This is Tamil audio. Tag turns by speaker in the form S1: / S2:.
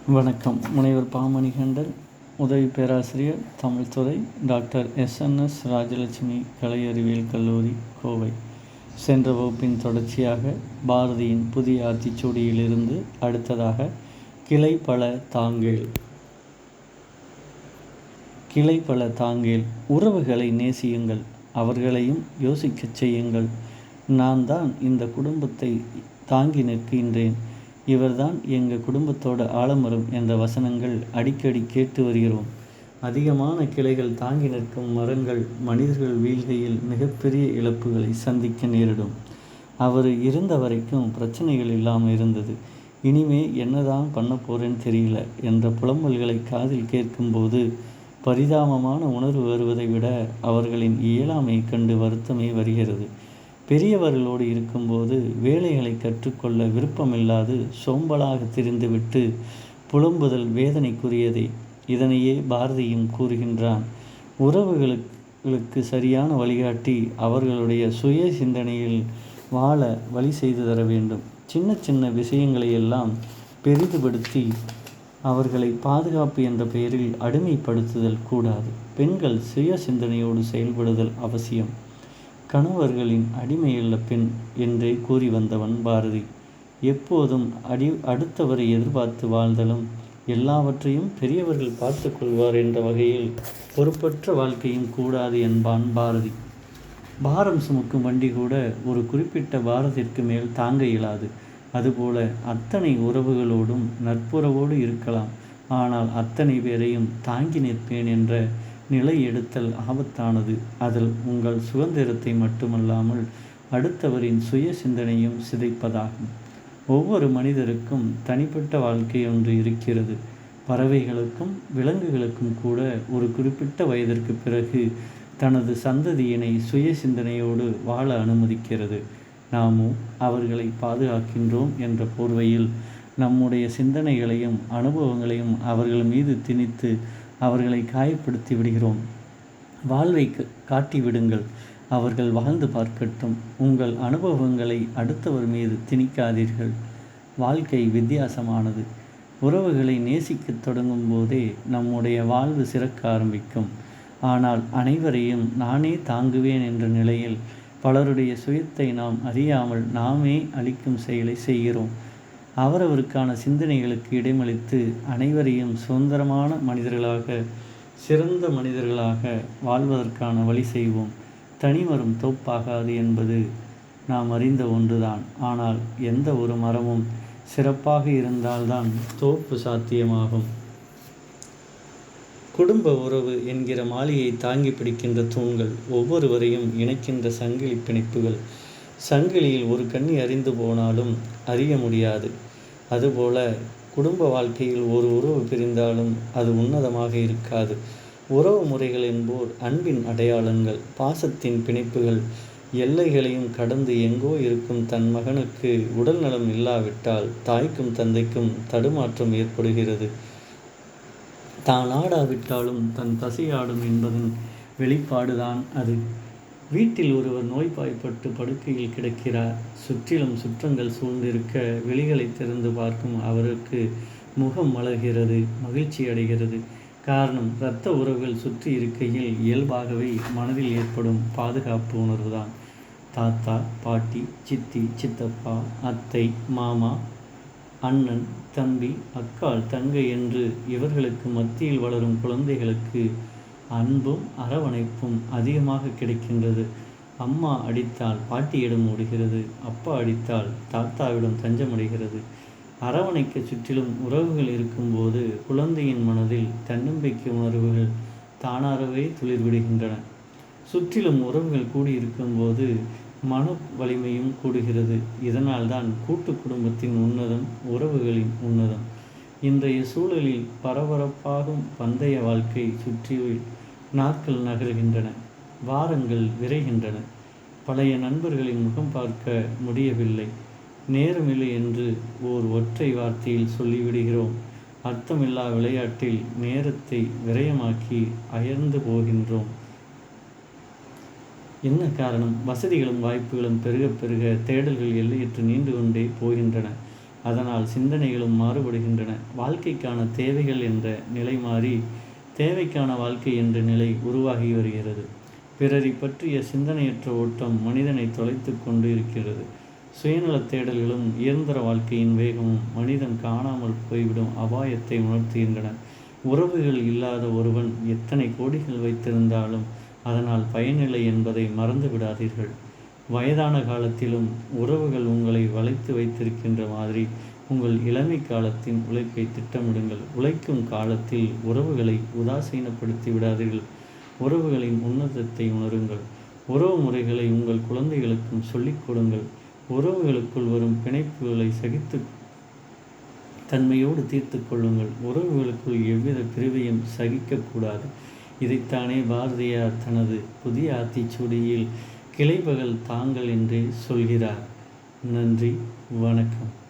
S1: வணக்கம். முனைவர் பாமணிகண்டன், உதவி பேராசிரியர், தமிழ் துறை, டாக்டர் எஸ்.என்.எஸ். ராஜலட்சுமி கலை அறிவியல் கல்லூரி, கோவை. சென்ற வகுப்பின் தொடர்ச்சியாக பாரதியின் புதிய ஆத்திச்சூடியிலிருந்து அடுத்ததாக கிளை பல தாங்கேல். கிளை பல தாங்கேல். உறவுகளை நேசியுங்கள், அவர்களையும் யோசிக்கச் செய்யுங்கள். நான் தான் இந்த குடும்பத்தை தாங்கி நிற்கின்றேன், இவர்தான் எங்கள் குடும்பத்தோட ஆலமரம் என்ற வசனங்கள் அடிக்கடி கேட்டு வருகிறோம். அதிகமான கிளைகள் தாங்கி நிற்கும் மரங்கள் மனிதர்கள் வீழ்கையில் மிகப்பெரிய இழப்புகளை சந்திக்க நேரிடும். அவர் இருந்த வரைக்கும் பிரச்சனைகள் இல்லாமல் இருந்தது, இனிமே என்னதான் பண்ண போறேன்னு தெரியல என்ற புலம்பல்களை காதில் கேட்கும்போது பரிதாபமான உணர்வு வருவதை விட அவர்களின் இயலாமையை கண்டு வருத்தமே வருகிறது. பெரியவர்களோடு இருக்கும்போது வேலைகளை கற்றுக்கொள்ள விருப்பமில்லாது சோம்பலாக திரிந்துவிட்டு புலம்புதல் வேதனைக்குரியதே. இதனையே பாரதியும் கூறுகின்றான். உறவுகளுக்கு சரியான வழிகாட்டி அவர்களுடைய சுய சிந்தனையில் வாழ வழி செய்து தர வேண்டும். சின்ன சின்ன விஷயங்களையெல்லாம் பெரிதுபடுத்தி அவர்களை பாதுகாப்பு என்ற பெயரில் அடிமைப்படுத்துதல் கூடாது. பெண்கள் சுய சிந்தனையோடு செயல்படுதல் அவசியம். கணவர்களின் அடிமையுள்ள பெண் என்றே கூறி வந்தவன் பாரதி. எப்போதும் அடுத்தவரை எதிர்பார்த்து வாழ்தலும் எல்லாவற்றையும் பெரியவர்கள் பார்த்து கொள்வார் என்ற வகையில் பொறுப்பற்ற வாழ்க்கையும் கூடாது என்பான் பாரதி. பாரம் சுமக்கும் வண்டி கூட ஒரு குறிப்பிட்ட பாரத்திற்கு மேல் தாங்க இயலாது. அதுபோல அத்தனை உறவுகளோடும் நட்புறவோடு இருக்கலாம், ஆனால் அத்தனை பேரையும் தாங்கி நிற்பேன் என்ற நிலை எடுத்தல் ஆபத்தானது. அதில் உங்கள் சுதந்திரத்தை மட்டுமல்லாமல் அடுத்தவரின் சுய சிந்தனையும் சிதைப்பதாகும். ஒவ்வொரு மனிதருக்கும் தனிப்பட்ட வாழ்க்கை ஒன்று இருக்கிறது. பறவைகளுக்கும் விலங்குகளுக்கும் கூட ஒரு குறிப்பிட்ட வயதிற்கு பிறகு தனது சந்ததியினை சுய சிந்தனையோடு வாழ அனுமதிக்கிறது. நாமும் அவர்களை பாதுகாக்கின்றோம் என்ற போர்வையில் நம்முடைய சிந்தனைகளையும் அனுபவங்களையும் அவர்கள் மீது திணித்து அவர்களை காயப்படுத்தி விடுகிறோம். வாழ்வை காட்டிவிடுங்கள், அவர்கள் வாழ்ந்து பார்க்கட்டும். உங்கள் அனுபவங்களை அடுத்தவர் மீது திணிக்காதீர்கள். வாழ்க்கை வித்தியாசமானது. உறவுகளை நேசிக்க தொடங்கும் போதே நம்முடைய வாழ்வு சிறக்க ஆரம்பிக்கும். ஆனால் அனைவரையும் நானே தாங்குவேன் என்ற நிலையில் பலருடைய சுயத்தை நாம் அறியாமல் நாமே அளிக்கும் செயலை செய்கிறோம். அவரவருக்கான சிந்தனைகளுக்கு இடமளித்து அனைவரையும் சுதந்திரமான மனிதர்களாக, சிறந்த மனிதர்களாக வாழ்வதற்கான வழி செய்வோம். தனிமரம் தோப்பாகாது என்பது நாம் அறிந்த ஒன்றுதான். ஆனால் எந்த ஒரு மரமும் சிறப்பாக இருந்தால்தான் தோப்பு சாத்தியமாகும். குடும்ப உறவு என்கிற மாளிகையை தாங்கி பிடிக்கின்ற தூண்கள், ஒவ்வொருவரையும் இணைக்கின்ற சங்கிலி பிணைப்புகள். சங்கிலியில் ஒரு கண்ணி அறிந்து போனாலும் அறிய முடியாது. அதுபோல குடும்ப வாழ்க்கையில் ஒரு உறவு பிரிந்தாலும் அது உன்னதமாக இருக்காது. உறவு முறைகள் என்போர் அன்பின் அடையாளங்கள், பாசத்தின் பிணைப்புகள். எல்லைகளையும் கடந்து எங்கோ இருக்கும் தன் மகனுக்கு உடல் நலம் இல்லாவிட்டால் தாய்க்கும் தந்தைக்கும் தடுமாற்றம் ஏற்படுகிறது. தான் ஆடாவிட்டாலும் தன் பசியாடும் என்பதன் வெளிப்பாடுதான் அது. வீட்டில் ஒருவர் நோய்வாய்ப்பட்டு படுக்கையில் கிடக்கிறார். சுற்றிலும் சுற்றங்கள் சூழ்ந்திருக்க வெளிகளை திறந்து பார்க்கும் அவருக்கு முகம் மலர்கிறது, மகிழ்ச்சி அடைகிறது. காரணம், இரத்த உறவுகள் சுற்றி இருக்கையில் இயல்பாகவே மனதில் ஏற்படும் பாதுகாப்பு உணர்வுதான். தாத்தா, பாட்டி, சித்தி, சித்தப்பா, அத்தை, மாமா, அண்ணன், தம்பி, அக்காள், தங்கை என்று இவர்களுக்கு மத்தியில் வளரும் குழந்தைகளுக்கு அன்பும் அரவணைப்பும் அதிகமாக கிடைக்கின்றது. அம்மா அடித்தால் பாட்டியிடம் ஓடுகிறது, அப்பா அடித்தால் தாத்தாவிடம் தஞ்சமடைகிறது. அரவணைக்க சுற்றிலும் உறவுகள் இருக்கும்போது குழந்தையின் மனதில் தன்னம்பிக்கை உணர்வுகள் தானாகவே துளிர்விடுகின்றன. சுற்றிலும் உறவுகள் கூடியிருக்கும்போது மன வலிமையும் கூடுகிறது. இதனால்தான் கூட்டு குடும்பத்தின் உன்னதம், உறவுகளின் உன்னதம். இன்றைய சூழலில் பரபரப்பாகும் பந்தய வாழ்க்கை சுற்றி நாட்கள் நகர்கின்றன, வாரங்கள் விரைகின்றன. பழைய நண்பர்களின் முகம் பார்க்க முடியவில்லை, நேரமில்லை என்று ஓர் ஒற்றை வார்த்தையில் சொல்லிவிடுகிறோம். அர்த்தமில்லா விளையாட்டில் நேரத்தை விரயமாக்கி அயர்ந்து போகின்றோம். என்ன காரணம்? வசதிகளும் வாய்ப்புகளும் பெருக பெருக தேடல்கள் எல்லையற்று நீண்டு கொண்டே போகின்றன. அதனால் சிந்தனைகளும் மாறுபடுகின்றன. வாழ்க்கைக்கான தேவைகள் என்ற நிலை மாறி தேவைக்கான வாழ்க்கை என்ற நிலை உருவாகி வருகிறது. பிறரை பற்றிய சிந்தனையற்ற ஓட்டம் மனிதனை தொலைத்து கொண்டு இருக்கிறது. சுயநலத் தேடல்களும் இயந்திர வாழ்க்கையின் வேகமும் மனிதன் காணாமல் போய்விடும் அபாயத்தை உணர்த்துகின்றன. உறவுகள் இல்லாத ஒருவன் எத்தனை கோடிகள் வைத்திருந்தாலும் அதனால் பயனில்லை என்பதை மறந்து விடாதீர்கள். வயதான காலத்திலும் உறவுகள் உங்களை வளைத்து வைத்திருக்கின்ற மாதிரி உங்கள் இளமை காலத்தின் உழைப்பை திட்டமிடுங்கள். உழைக்கும் காலத்தில் உறவுகளை உதாசீனப்படுத்தி விடாதீர்கள். உறவுகளின் உன்னதத்தை உணருங்கள். உறவு முறைகளை உங்கள் குழந்தைகளுக்கும் சொல்லிக் கொடுங்கள். உறவுகளுக்குள் வரும் பிணைப்புகளை சகித்து தன்மையோடு தீர்த்து கொள்ளுங்கள். உறவுகளுக்குள் எவ்வித பிரிவையும் சகிக்கக்கூடாது. இதைத்தானே பாரதியார் தனது புதிய ஆத்திச்சூடியில் கிளைபகல் தாங்கள் என்றே சொல்கிறார். நன்றி, வணக்கம்.